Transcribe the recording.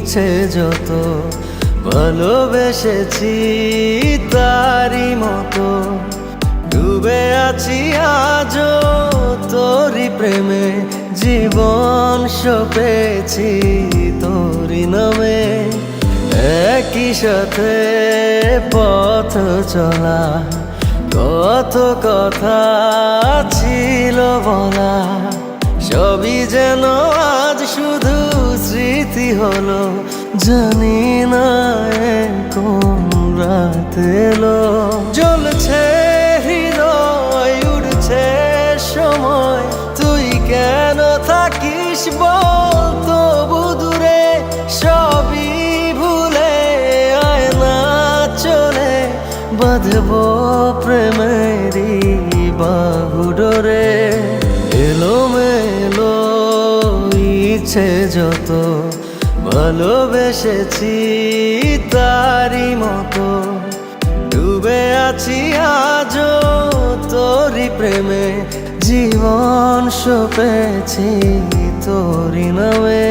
ইচ্ছে যত ভালোবেসেছি তারই মতো ডুবে আছি আজও তোরই প্রেমে জীবন সপেছি তোরই নামে একই সাথে পথ চলা কত কথা ছিল বলা সবই যেন আজ শুধু স্মৃতি হলো জানি না কোন রাত এলো জ্বলছে হৃদয় উড়ছে সময় তুই কেন থাকিস বল তবু দূরে সবই ভুলে আয় না চলে বাঁধবো প্রেমেরই বাহু ডোরে এলোমেলো ইচ্ছে যত ভালোবেসেছি তারই মতো ডুবে আছি আজও তোরই প্রেমে জীবন সপেছি তোরই নামে।